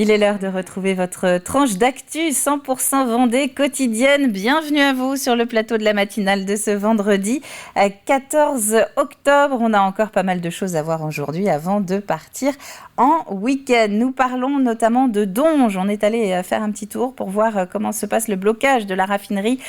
Il est l'heure de retrouver votre tranche d'actu 100% Vendée quotidienne. Bienvenue à vous sur le plateau de la matinale de ce vendredi 14 octobre. On a encore pas mal de choses à voir aujourd'hui avant de partir en week-end. Nous parlons notamment de Donges. On est allé faire un petit tour pour voir comment se passe le blocage de la raffinerie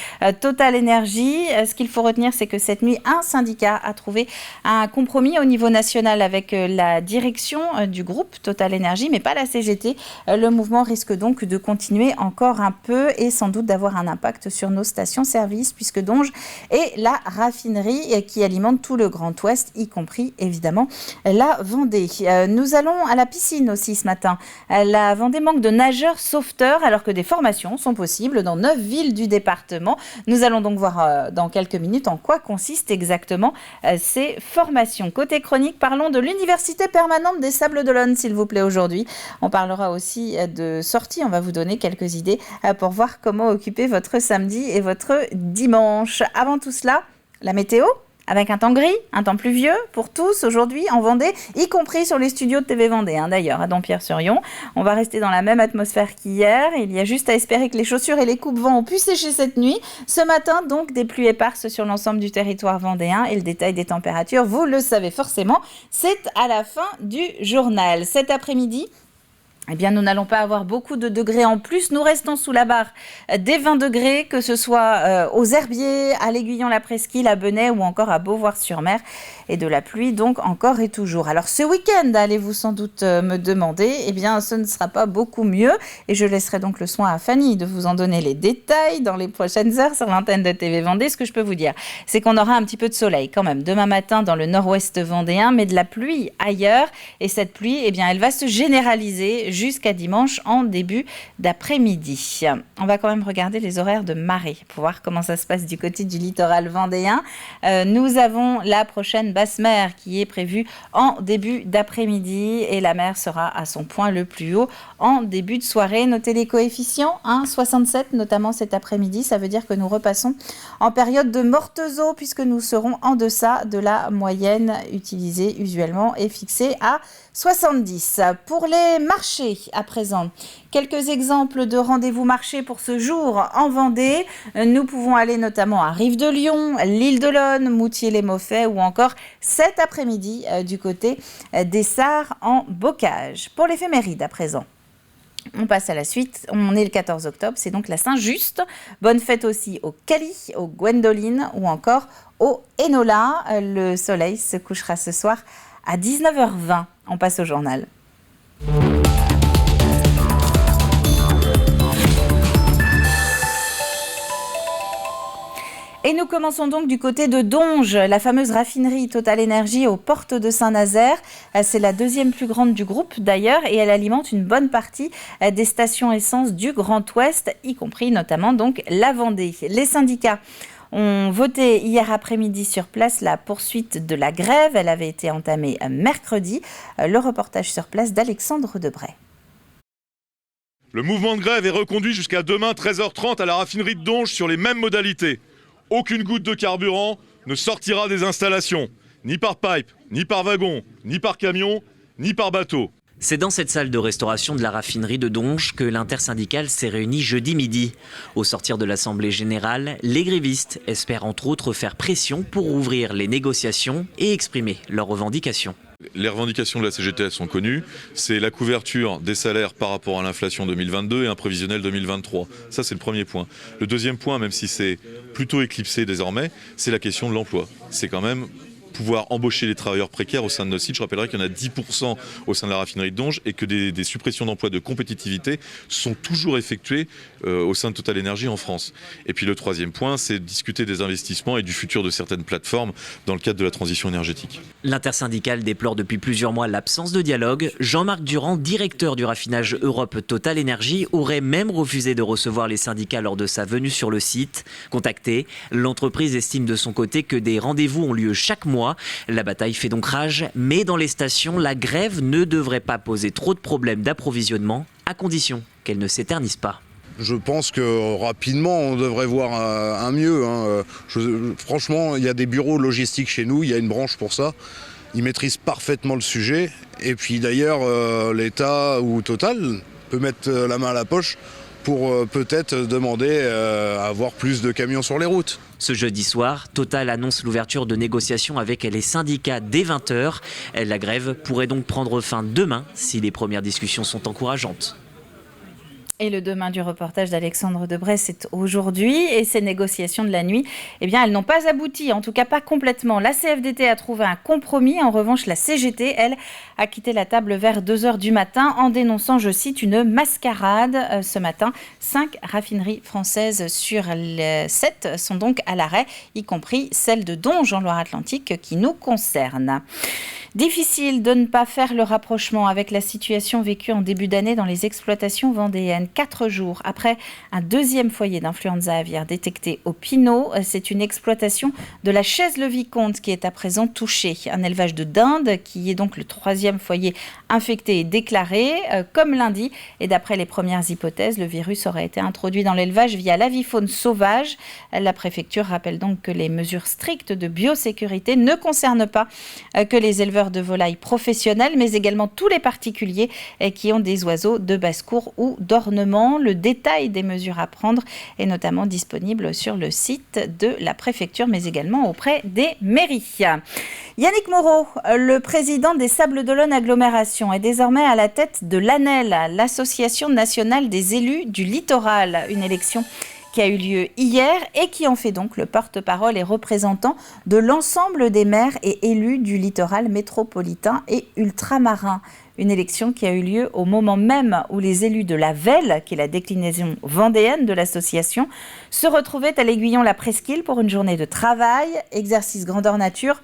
Total Energy. Ce qu'il faut retenir, c'est que cette nuit, un syndicat a trouvé un compromis au niveau national avec la direction du groupe Total Energy, mais pas la CGT. Le mouvement risque donc de continuer encore un peu et sans doute d'avoir un impact sur nos stations-service puisque Donges est la raffinerie qui alimente tout le Grand Ouest, y compris évidemment la Vendée. Nous allons à la piscine aussi ce matin. La Vendée manque de nageurs sauveteurs alors que des formations sont possibles dans 9 villes du département. Nous allons donc voir dans quelques minutes en quoi consistent exactement ces formations. Côté chronique, parlons de l'Université permanente des Sables d'Olonne, s'il vous plaît, aujourd'hui. On parlera aussi de sortie. On va vous donner quelques idées pour voir comment occuper votre samedi et votre dimanche. Avant tout cela, la météo avec un temps gris, un temps pluvieux pour tous aujourd'hui en Vendée, y compris sur les studios de TV Vendée, d'ailleurs, à Dampierre-sur-Yon. On va rester dans la même atmosphère qu'hier. Il y a juste à espérer que les chaussures et les coupes-vents ont pu sécher cette nuit. Ce matin, donc, des pluies éparses sur l'ensemble du territoire vendéen et le détail des températures, vous le savez forcément, c'est à la fin du journal. Cet après-midi, eh bien, nous n'allons pas avoir beaucoup de degrés en plus. Nous restons sous la barre des 20 degrés, que ce soit aux Herbiers, à l'Aiguillon-la-Presqu'île, à Benay ou encore à Beauvoir-sur-Mer. Et de la pluie, donc, encore et toujours. Alors, ce week-end, allez-vous sans doute me demander, eh bien, ce ne sera pas beaucoup mieux. Et je laisserai donc le soin à Fanny de vous en donner les détails dans les prochaines heures sur l'antenne de TV Vendée. Ce que je peux vous dire, c'est qu'on aura un petit peu de soleil quand même demain matin dans le nord-ouest vendéen, mais de la pluie ailleurs. Et cette pluie, eh bien, elle va se généraliser jusqu'à dimanche en début d'après-midi. On va quand même regarder les horaires de marée pour voir comment ça se passe du côté du littoral vendéen. Nous avons la prochaine basse mer qui est prévue en début d'après-midi et la mer sera à son point le plus haut en début de soirée. Notez les coefficients, 67 notamment cet après-midi. Ça veut dire que nous repassons en période de mortes eaux puisque nous serons en deçà de la moyenne utilisée usuellement et fixée à 70. Pour les marchés à présent, quelques exemples de rendez-vous marchés pour ce jour en Vendée. Nous pouvons aller notamment à Rive-de-Lyon, l'île d'Olonne, Moutier-les-Mauffais ou encore cet après-midi du côté d'Essart en Bocage. Pour l'éphéméride à présent, on passe à la suite. On est le 14 octobre, c'est donc la Saint-Just. Bonne fête aussi au Cali, au Gwendoline ou encore au Enola. Le soleil se couchera ce soir à 19h20. On passe au journal. Et nous commençons donc du côté de Donges, la fameuse raffinerie Total Energy aux portes de Saint-Nazaire. C'est la deuxième plus grande du groupe d'ailleurs et elle alimente une bonne partie des stations essence du Grand Ouest, y compris notamment donc la Vendée. Les syndicats ont voté hier après-midi sur place la poursuite de la grève. Elle avait été entamée mercredi. Le reportage sur place d'Alexandre Debray. Le mouvement de grève est reconduit jusqu'à demain 13h30 à la raffinerie de Donges sur les mêmes modalités. Aucune goutte de carburant ne sortira des installations, ni par pipe, ni par wagon, ni par camion, ni par bateau. C'est dans cette salle de restauration de la raffinerie de Donges que l'intersyndicale s'est réunie jeudi midi. Au sortir de l'Assemblée générale, les grévistes espèrent entre autres faire pression pour ouvrir les négociations et exprimer leurs revendications. Les revendications de la CGT sont connues, c'est la couverture des salaires par rapport à l'inflation 2022 et un prévisionnel 2023. Ça c'est le premier point. Le deuxième point, même si c'est plutôt éclipsé désormais, c'est la question de l'emploi. C'est quand même pouvoir embaucher les travailleurs précaires au sein de nos sites. Je rappellerai qu'il y en a 10% au sein de la raffinerie de Donges et que des suppressions d'emplois de compétitivité sont toujours effectuées au sein de Total Energy en France. Et puis le troisième point, c'est discuter des investissements et du futur de certaines plateformes dans le cadre de la transition énergétique. L'intersyndicale déplore depuis plusieurs mois l'absence de dialogue. Jean-Marc Durand, directeur du raffinage Europe Total Energy, aurait même refusé de recevoir les syndicats lors de sa venue sur le site. Contactée, l'entreprise estime de son côté que des rendez-vous ont lieu chaque mois. La bataille fait donc rage, mais dans les stations, la grève ne devrait pas poser trop de problèmes d'approvisionnement, à condition qu'elle ne s'éternise pas. Je pense que rapidement, on devrait voir un mieux. Franchement, il y a des bureaux logistiques chez nous, il y a une branche pour ça. Ils maîtrisent parfaitement le sujet. Et puis d'ailleurs, l'État ou Total peut mettre la main à la poche pour peut-être demander à avoir plus de camions sur les routes. Ce jeudi soir, Total annonce l'ouverture de négociations avec les syndicats dès 20h. La grève pourrait donc prendre fin demain si les premières discussions sont encourageantes. Et le demain du reportage d'Alexandre Debrez, c'est aujourd'hui. Et ces négociations de la nuit, eh bien, elles n'ont pas abouti, en tout cas pas complètement. La CFDT a trouvé un compromis. En revanche, la CGT, elle, a quitté la table vers 2h du matin en dénonçant, je cite, une mascarade. Ce matin, 5 raffineries françaises sur les 7 sont donc à l'arrêt, y compris celle de Donge en Loire-Atlantique qui nous concerne. Difficile de ne pas faire le rapprochement avec la situation vécue en début d'année dans les exploitations vendéennes. 4 jours après un deuxième foyer d'influenza aviaire détecté au Pinot, c'est une exploitation de la Chaise-le-Vicomte qui est à présent touchée. Un élevage de dinde qui est donc le 3e foyer infecté et déclaré, comme lundi. Et d'après les premières hypothèses, le virus aurait été introduit dans l'élevage via l'avifaune sauvage. La préfecture rappelle donc que les mesures strictes de biosécurité ne concernent pas que les éleveurs de volailles professionnels, mais également tous les particuliers qui ont des oiseaux de basse-cour ou d'ornement. Le détail des mesures à prendre est notamment disponible sur le site de la préfecture, mais également auprès des mairies. Yannick Moreau, le président des Sables d'Olonne Agglomération, est désormais à la tête de l'ANEL, l'Association nationale des élus du littoral, une élection qui a eu lieu hier et qui en fait donc le porte-parole et représentant de l'ensemble des maires et élus du littoral métropolitain et ultramarin. Une élection qui a eu lieu au moment même où les élus de la VEL, qui est la déclinaison vendéenne de l'association, se retrouvaient à l'Aiguillon-la-Presqu'île pour une journée de travail, exercice grandeur nature.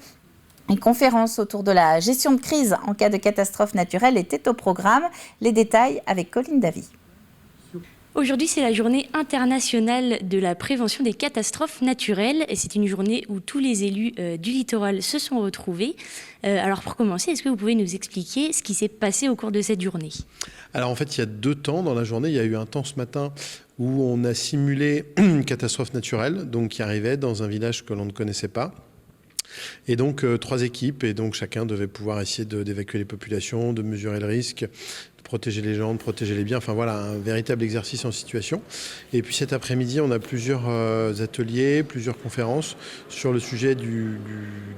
Une conférence autour de la gestion de crise en cas de catastrophe naturelle était au programme. Les détails avec Colline Davy. Aujourd'hui, c'est la journée internationale de la prévention des catastrophes naturelles et c'est une journée où tous les élus du littoral se sont retrouvés. Alors pour commencer, est-ce que vous pouvez nous expliquer ce qui s'est passé au cours de cette journée ? Alors en fait, il y a 2 temps dans la journée. Il y a eu un temps ce matin où on a simulé une catastrophe naturelle, donc qui arrivait dans un village que l'on ne connaissait pas. Et donc 3 équipes, et donc chacun devait pouvoir essayer d'évacuer les populations, de mesurer le risque, de protéger les gens, de protéger les biens. Enfin voilà, un véritable exercice en situation. Et puis cet après-midi, on a plusieurs ateliers, plusieurs conférences sur le sujet du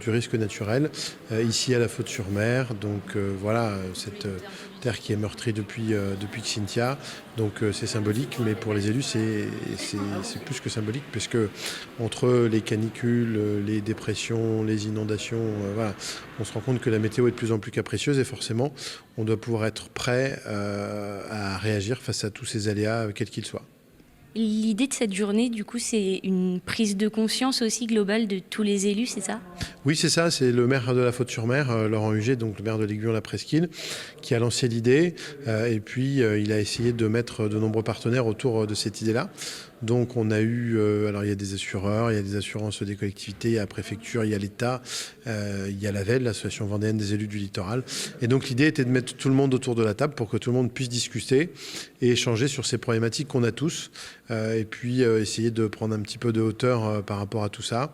risque naturel, ici à la Faute-sur-Mer. Donc voilà, cette terre qui est meurtrie depuis Xynthia. Donc c'est symbolique, mais pour les élus, c'est plus que symbolique, puisque entre les canicules, les dépressions, les inondations, voilà, on se rend compte que la météo est de plus en plus capricieuse et forcément, on doit pouvoir être prêt à réagir face à tous ces aléas, quels qu'ils soient. L'idée de cette journée, du coup, c'est une prise de conscience aussi globale de tous les élus, c'est ça ? Oui, c'est ça. C'est le maire de la Faute-sur-Mer, Laurent Huget, donc le maire de l'Aiguillon-la-Presqu'île, qui a lancé l'idée. Et puis, il a essayé de mettre de nombreux partenaires autour de cette idée-là. Donc, on a eu... alors, il y a des assureurs, il y a des assurances des collectivités, il y a la préfecture, il y a l'État, il y a la VEL, l'Association vendéenne des élus du littoral. Et donc, l'idée était de mettre tout le monde autour de la table pour que tout le monde puisse discuter et échanger sur ces problématiques qu'on a tous. Et puis, essayer de prendre un petit peu de hauteur par rapport à tout ça.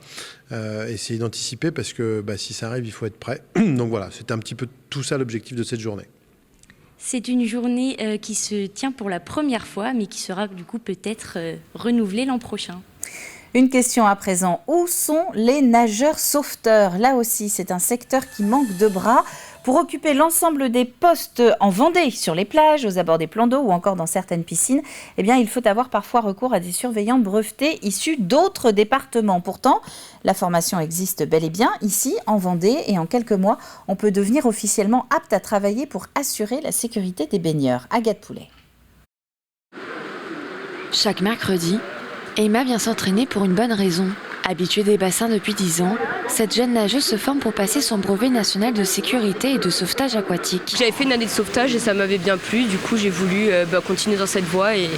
Essayer d'anticiper parce que si ça arrive, il faut être prêt. Donc voilà, c'était un petit peu tout ça l'objectif de cette journée. C'est une journée qui se tient pour la première fois, mais qui sera du coup peut-être renouvelée l'an prochain. Une question à présent. Où sont les nageurs sauveteurs ? Là aussi, c'est un secteur qui manque de bras. Pour occuper l'ensemble des postes en Vendée, sur les plages, aux abords des plans d'eau ou encore dans certaines piscines, eh bien, il faut avoir parfois recours à des surveillants brevetés issus d'autres départements. Pourtant, la formation existe bel et bien ici, en Vendée, et en quelques mois, on peut devenir officiellement apte à travailler pour assurer la sécurité des baigneurs. Agathe Poulet. Chaque mercredi, Emma vient s'entraîner pour une bonne raison. Habituée des bassins depuis 10 ans, cette jeune nageuse se forme pour passer son brevet national de sécurité et de sauvetage aquatique. J'avais fait une année de sauvetage et ça m'avait bien plu, du coup j'ai voulu continuer dans cette voie et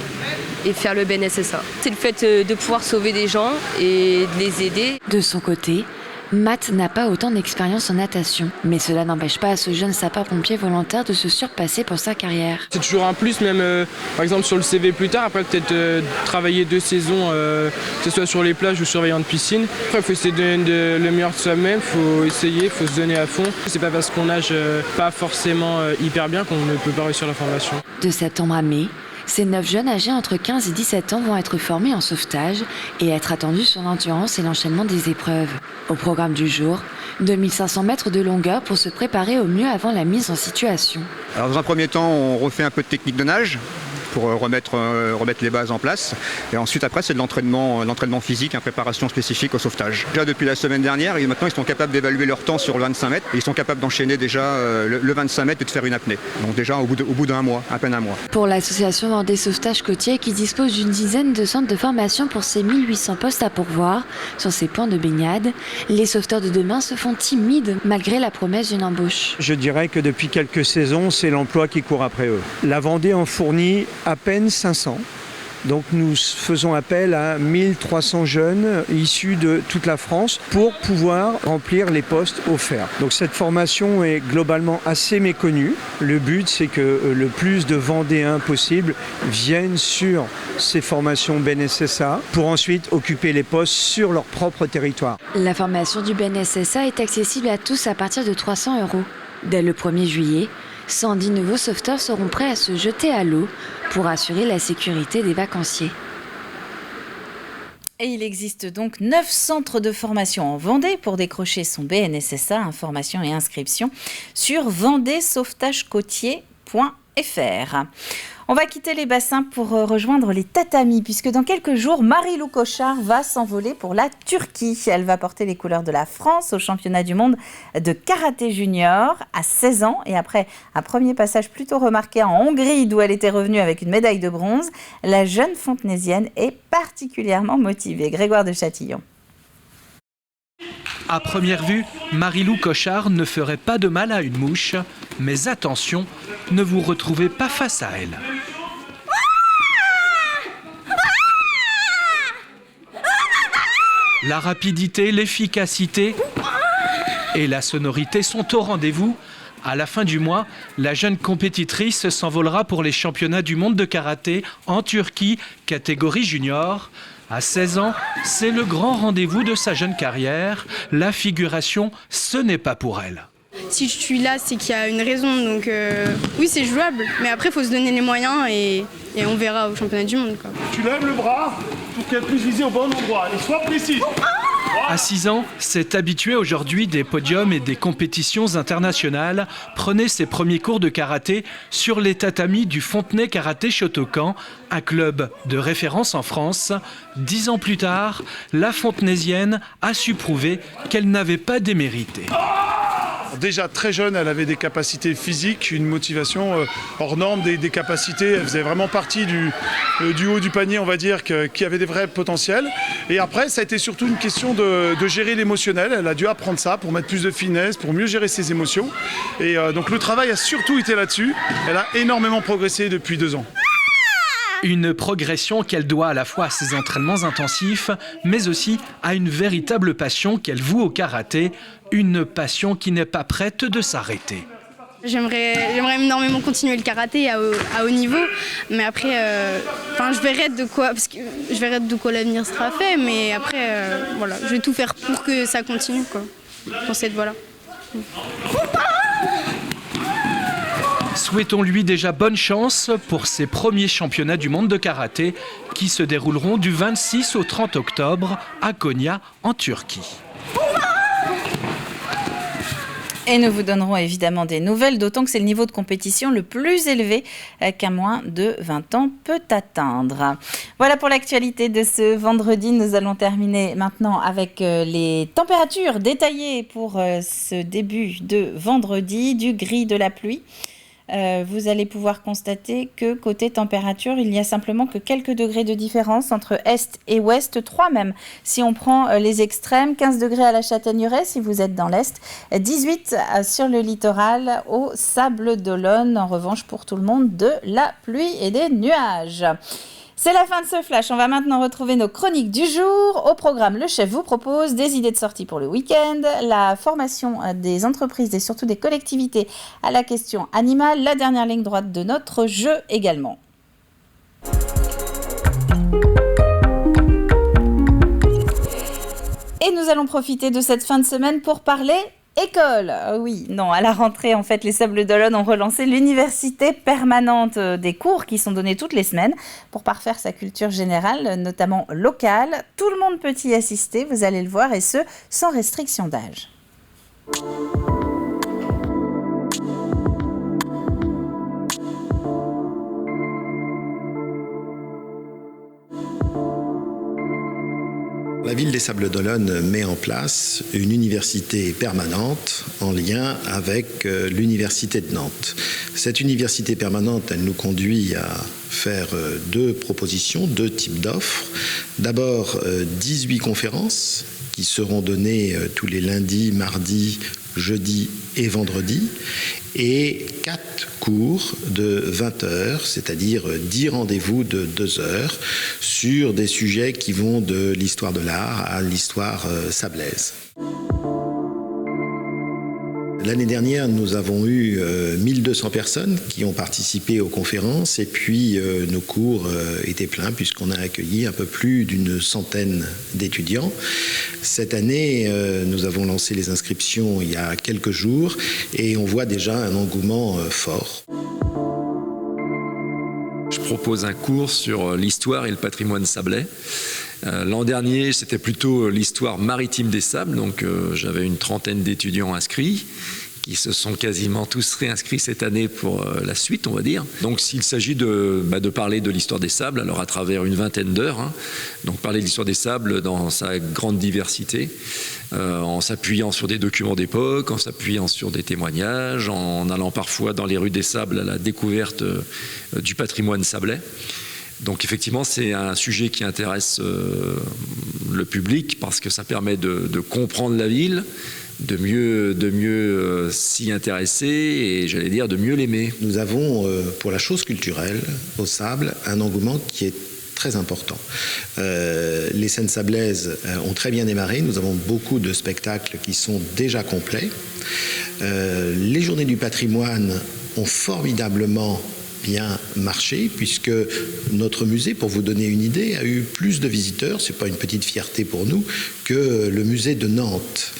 faire le BNSSA. C'est le fait de pouvoir sauver des gens et de les aider. De son côté, Matt n'a pas autant d'expérience en natation, mais cela n'empêche pas à ce jeune sapeur-pompier volontaire de se surpasser pour sa carrière. C'est toujours un plus, même par exemple sur le CV plus tard, après peut-être travailler 2 saisons, que ce soit sur les plages ou surveillant de piscine. Après il faut essayer de donner le meilleur de soi-même, il faut essayer, il faut se donner à fond. C'est pas parce qu'on nage pas forcément hyper bien qu'on ne peut pas réussir la formation. De septembre à mai, ces 9 jeunes âgés entre 15 et 17 ans vont être formés en sauvetage et être attendus sur l'endurance et l'enchaînement des épreuves. Au programme du jour, 2500 mètres de longueur pour se préparer au mieux avant la mise en situation. Alors dans un premier temps, on refait un peu de technique de nage pour remettre les bases en place. Et ensuite, après, c'est de l'entraînement physique, une préparation spécifique au sauvetage. Déjà depuis la semaine dernière, et maintenant, ils sont capables d'évaluer leur temps sur le 25 mètres. Et ils sont capables d'enchaîner déjà le 25 mètres et de faire une apnée. Donc déjà, au bout d'un mois, à peine un mois. Pour l'association Vendée Sauvetage Côtier, qui dispose d'une dizaine de centres de formation pour ses 1800 postes à pourvoir sur ses points de baignade, les sauveteurs de demain se font timides malgré la promesse d'une embauche. Je dirais que depuis quelques saisons, c'est l'emploi qui court après eux. La Vendée en fournit à peine 500. Donc nous faisons appel à 1300 jeunes issus de toute la France pour pouvoir remplir les postes offerts. Donc cette formation est globalement assez méconnue. Le but, c'est que le plus de Vendéens possible viennent sur ces formations BNSSA pour ensuite occuper les postes sur leur propre territoire. La formation du BNSSA est accessible à tous à partir de 300 €. Dès le 1er juillet, 110 nouveaux sauveteurs seront prêts à se jeter à l'eau pour assurer la sécurité des vacanciers. Et il existe donc 9 centres de formation en Vendée pour décrocher son BNSSA. Information et inscription sur vendéesauvetagecotier.fr. On va quitter les bassins pour rejoindre les tatamis, puisque dans quelques jours, Marie-Lou Cochard va s'envoler pour la Turquie. Elle va porter les couleurs de la France au championnat du monde de karaté junior à 16 ans. Et après un premier passage plutôt remarqué en Hongrie, d'où elle était revenue avec une médaille de bronze, la jeune fontenaisienne est particulièrement motivée. Grégoire de Châtillon. À première vue, Marie-Lou Cochard ne ferait pas de mal à une mouche, mais attention, ne vous retrouvez pas face à elle. La rapidité, l'efficacité et la sonorité sont au rendez-vous. À la fin du mois, la jeune compétitrice s'envolera pour les championnats du monde de karaté en Turquie, catégorie junior. À 16 ans, c'est le grand rendez-vous de sa jeune carrière. La figuration, ce n'est pas pour elle. Si je suis là, c'est qu'il y a une raison. Donc oui, c'est jouable. Mais après, il faut se donner les moyens et on verra au championnat du monde, quoi. Tu lèves le bras pour qu'elle puisse viser au bon endroit et sois précis. À 6 ans, c'est habitué aujourd'hui des podiums et des compétitions internationales. Prenez ses premiers cours de karaté sur les tatamis du Fontenay Karaté Shotokan, un club de référence en France. 10 ans plus tard, la fontenaisienne a su prouver qu'elle n'avait pas démérité. Déjà très jeune, elle avait des capacités physiques, une motivation hors norme, des capacités. Elle faisait vraiment partie du haut du panier, on va dire, qui avait des vrais potentiels. Et après, ça a été surtout une question de gérer l'émotionnel. Elle a dû apprendre ça pour mettre plus de finesse, pour mieux gérer ses émotions. Et donc le travail a surtout été là-dessus. Elle a énormément progressé depuis 2 ans. Une progression qu'elle doit à la fois à ses entraînements intensifs, mais aussi à une véritable passion qu'elle voue au karaté, une passion qui n'est pas prête de s'arrêter. J'aimerais énormément continuer le karaté à haut niveau, mais après, je verrai de quoi l'avenir sera fait, mais après, voilà, je vais tout faire pour que ça continue, quoi, dans cette voie-là. Souhaitons-lui déjà bonne chance pour ses premiers championnats du monde de karaté qui se dérouleront du 26 au 30 octobre à Konya, en Turquie. Et nous vous donnerons évidemment des nouvelles, d'autant que c'est le niveau de compétition le plus élevé qu'un moins de 20 ans peut atteindre. Voilà pour l'actualité de ce vendredi. Nous allons terminer maintenant avec les températures détaillées pour ce début de vendredi, du gris, de la pluie. Vous allez pouvoir constater que côté température, il n'y a simplement que quelques degrés de différence entre Est et Ouest, 3 même. Si on prend les extrêmes, 15 degrés à la Châtaigneraie si vous êtes dans l'Est, 18 sur le littoral au Sable d'Olonne. En revanche, pour tout le monde, de la pluie et des nuages. C'est la fin de ce flash. On va maintenant retrouver nos chroniques du jour. Au programme, le chef vous propose des idées de sortie pour le week-end, la formation des entreprises et surtout des collectivités à la question animale, la dernière ligne droite de notre jeu également. Et nous allons profiter de cette fin de semaine pour parler école. Oui, non, à la rentrée, en fait, les Sables d'Olonne ont relancé l'université permanente, des cours qui sont donnés toutes les semaines pour parfaire sa culture générale, notamment locale. Tout le monde peut y assister, vous allez le voir, et ce, sans restriction d'âge. La ville des Sables d'Olonne met en place une université permanente en lien avec l'université de Nantes. Cette université permanente, elle nous conduit à faire deux propositions, deux types d'offres. D'abord, 18 conférences qui seront données tous les lundis, mardis, jeudis et vendredis, et 4 cours de 20 heures, c'est-à-dire 10 rendez-vous de 2 heures sur des sujets qui vont de l'histoire de l'art à l'histoire sablaise. L'année dernière, nous avons eu 1200 personnes qui ont participé aux conférences et puis nos cours étaient pleins puisqu'on a accueilli un peu plus d'une centaine d'étudiants. Cette année, nous avons lancé les inscriptions il y a quelques jours et on voit déjà un engouement fort. Je propose un cours sur l'histoire et le patrimoine sablais. L'an dernier, c'était plutôt l'histoire maritime des sables, donc j'avais une trentaine d'étudiants inscrits qui se sont quasiment tous réinscrits cette année pour la suite, on va dire. Donc s'il s'agit de parler de l'histoire des sables, alors à travers une vingtaine d'heures, donc parler de l'histoire des sables dans sa grande diversité, en s'appuyant sur des documents d'époque, en s'appuyant sur des témoignages, en allant parfois dans les rues des sables à la découverte du patrimoine sablais. Donc effectivement, c'est un sujet qui intéresse le public parce que ça permet de comprendre la ville, de mieux s'y intéresser et j'allais dire de mieux l'aimer. Nous avons pour la chose culturelle au sable un engouement qui est très important. Les scènes sablaises ont très bien démarré, nous avons beaucoup de spectacles qui sont déjà complets. Les journées du patrimoine ont formidablement bien marché puisque notre musée, pour vous donner une idée, a eu plus de visiteurs, c'est pas une petite fierté pour nous, que le musée de Nantes.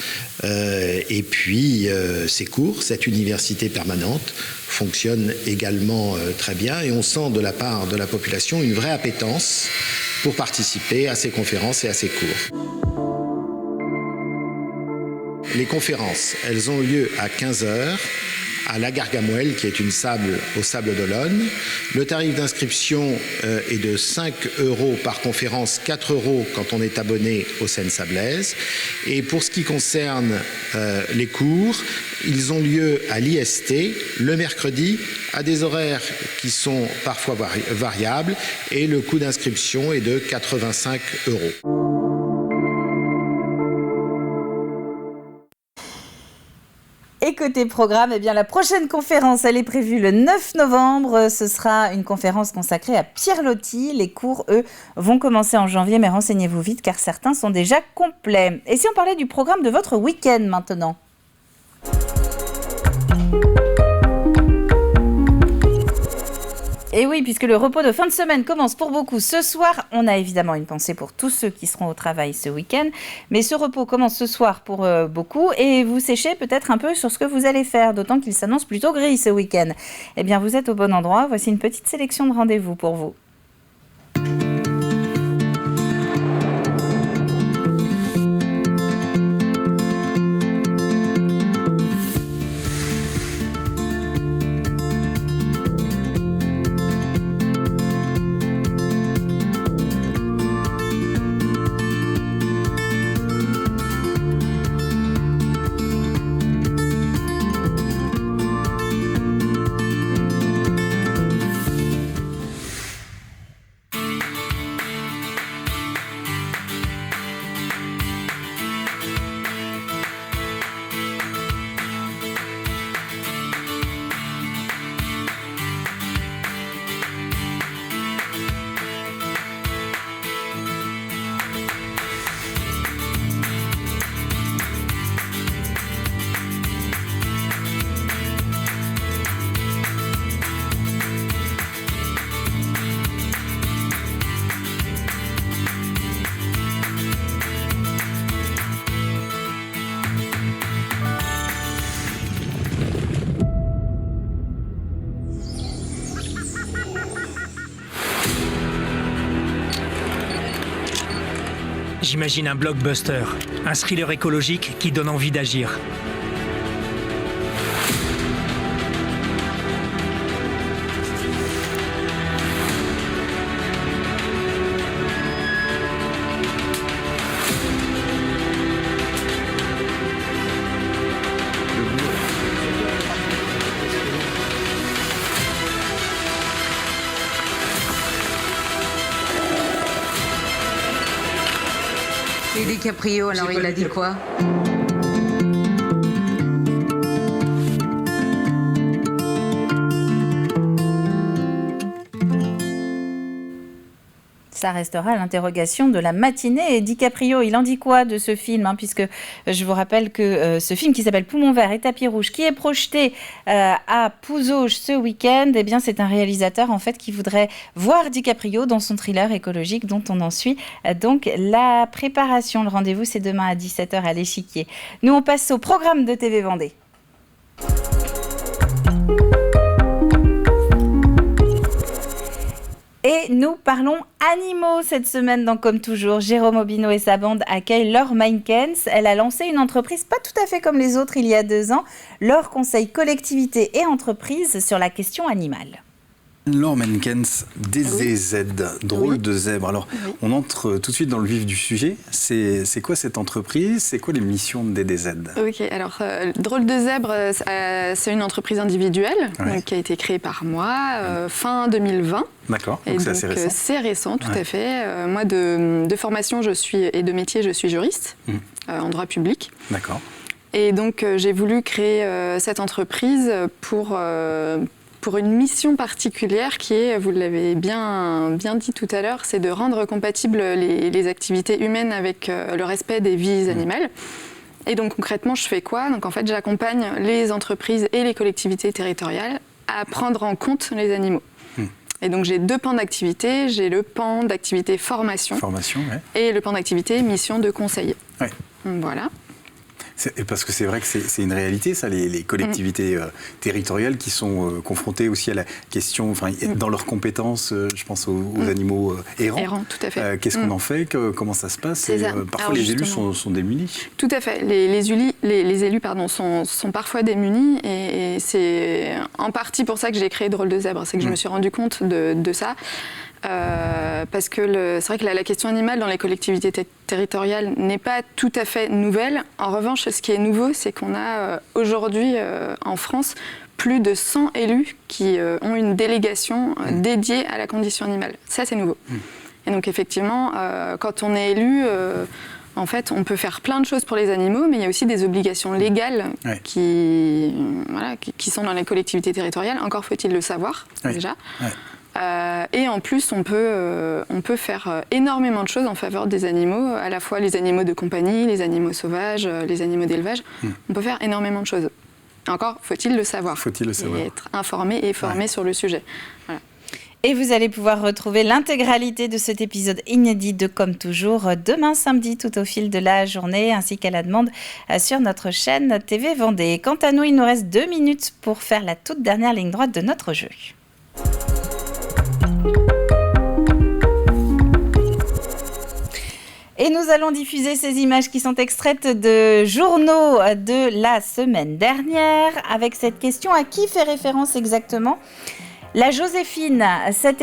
Et puis ces cours, cette université permanente fonctionne également très bien et on sent de la part de la population une vraie appétence pour participer à ces conférences et à ces cours. Les conférences, elles ont lieu à 15h à la Gargamouelle, qui est une sable aux Sables d'Olonne. Le tarif d'inscription est de 5 € par conférence, 4 € quand on est abonné aux scènes sablaises. Et pour ce qui concerne les cours, ils ont lieu à l'IST le mercredi à des horaires qui sont parfois variables et le coût d'inscription est de 85 €. Et côté programme, eh bien, la prochaine conférence, elle est prévue le 9 novembre. Ce sera une conférence consacrée à Pierre Loti. Les cours, eux, vont commencer en janvier, mais renseignez-vous vite car certains sont déjà complets. Et si on parlait du programme de votre week-end maintenant ? Et oui, puisque le repos de fin de semaine commence pour beaucoup ce soir, on a évidemment une pensée pour tous ceux qui seront au travail ce week-end. Mais ce repos commence ce soir pour beaucoup et vous séchez peut-être un peu sur ce que vous allez faire, d'autant qu'il s'annonce plutôt gris ce week-end. Eh bien, vous êtes au bon endroit. Voici une petite sélection de rendez-vous pour vous. J'imagine un blockbuster, un thriller écologique qui donne envie d'agir. Et DiCaprio, alors il a dit quoi ? Ça restera l'interrogation de la matinée. Et DiCaprio, il en dit quoi de ce film, puisque je vous rappelle que ce film qui s'appelle Poumon vert et tapis rouge, qui est projeté à Pouzauges ce week-end, eh bien, c'est un réalisateur en fait qui voudrait voir DiCaprio dans son thriller écologique dont on en suit donc la préparation. Le rendez-vous, c'est demain à 17h à l'Échiquier. Nous, on passe au programme de TV Vendée. Et nous parlons animaux cette semaine dans Comme toujours. Jérôme Aubineau et sa bande accueillent Laure Meinkens. Elle a lancé une entreprise pas tout à fait comme les autres il y a 2 ans. Laure conseille collectivités et entreprises sur la question animale. Laure Meinkens, DZZ, drôle de zèbre. Alors, on entre tout de suite dans le vif du sujet. C'est quoi cette entreprise ? C'est quoi les missions de DZZ ? Ok, alors drôle de zèbre, c'est une entreprise individuelle donc, qui a été créée par moi fin 2020. D'accord, donc c'est assez récent. C'est récent, tout à fait. Moi, de formation et de métier, je suis juriste en droit public. D'accord. Et donc, j'ai voulu créer cette entreprise pour une mission particulière qui est, vous l'avez bien dit tout à l'heure, c'est de rendre compatibles les activités humaines avec le respect des vies animales. Et donc concrètement, je fais quoi ? Donc en fait, j'accompagne les entreprises et les collectivités territoriales à prendre en compte les animaux. Et donc j'ai 2 pans d'activité. J'ai le pan d'activité formation, et le pan d'activité mission de conseil. Ouais. Voilà. Parce que c'est vrai que c'est une réalité, ça, les collectivités territoriales qui sont confrontées aussi à la question, dans leurs compétences, je pense aux animaux errants. Errants, tout à fait. Qu'est-ce qu'on en fait ? Comment ça se passe ? Parfois, les élus sont démunis. Tout à fait. Les élus sont parfois démunis et c'est en partie pour ça que j'ai créé Drôle de zèbre. C'est que je me suis rendu compte de ça. Parce que c'est vrai que la question animale dans les collectivités territoriales n'est pas tout à fait nouvelle. En revanche, ce qui est nouveau, c'est qu'on a aujourd'hui en France plus de 100 élus qui ont une délégation dédiée à la condition animale. Ça, c'est nouveau. Et donc effectivement, quand on est élu, en fait, on peut faire plein de choses pour les animaux, mais il y a aussi des obligations légales qui sont dans les collectivités territoriales. Encore faut-il le savoir, déjà. Et en plus, on peut faire énormément de choses en faveur des animaux, à la fois les animaux de compagnie, les animaux sauvages, les animaux d'élevage. On peut faire énormément de choses. Encore, faut-il le savoir. Et être informé et formé sur le sujet. Voilà. Et vous allez pouvoir retrouver l'intégralité de cet épisode inédit de Comme toujours demain samedi tout au fil de la journée ainsi qu'à la demande sur notre chaîne TV Vendée. Quant à nous, il nous reste 2 minutes pour faire la toute dernière ligne droite de notre jeu. Et nous allons diffuser ces images qui sont extraites de journaux de la semaine dernière avec cette question: à qui fait référence exactement la Joséphine, cet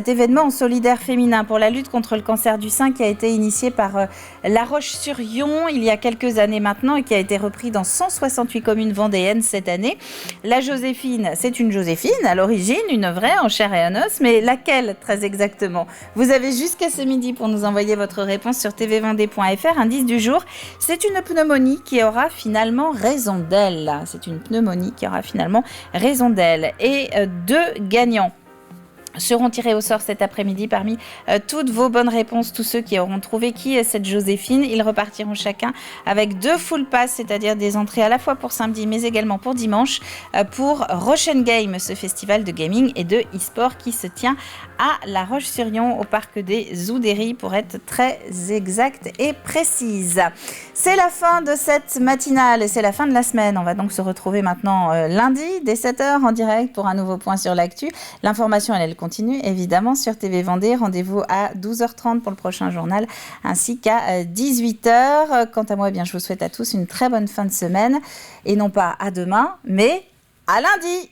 événement solidaire féminin pour la lutte contre le cancer du sein qui a été initié par La Roche-sur-Yon il y a quelques années maintenant et qui a été repris dans 168 communes vendéennes cette année. La Joséphine, c'est une Joséphine à l'origine, une vraie en chair et en os, mais laquelle très exactement ? Vous avez jusqu'à ce midi pour nous envoyer votre réponse sur tvvendée.fr. Indice du jour, c'est une pneumonie qui aura finalement raison d'elle. C'est une pneumonie qui aura finalement raison d'elle. Et 2 gagnants seront tirés au sort cet après-midi parmi toutes vos bonnes réponses. Tous ceux qui auront trouvé qui est cette Joséphine, ils repartiront chacun avec 2 full pass, c'est-à-dire des entrées à la fois pour samedi mais également pour dimanche pour Rochen Game, ce festival de gaming et de e-sport qui se tient à La Roche-sur-Yon au parc des Oudéry pour être très exacte et précise. C'est la fin de cette matinale et c'est la fin de la semaine. On va donc se retrouver maintenant lundi dès 7h en direct pour un nouveau point sur l'actu. L'information, elle continue évidemment sur TV Vendée. Rendez-vous à 12h30 pour le prochain journal, ainsi qu'à 18h. Quant à moi, je vous souhaite à tous une très bonne fin de semaine, et non pas à demain, mais à lundi.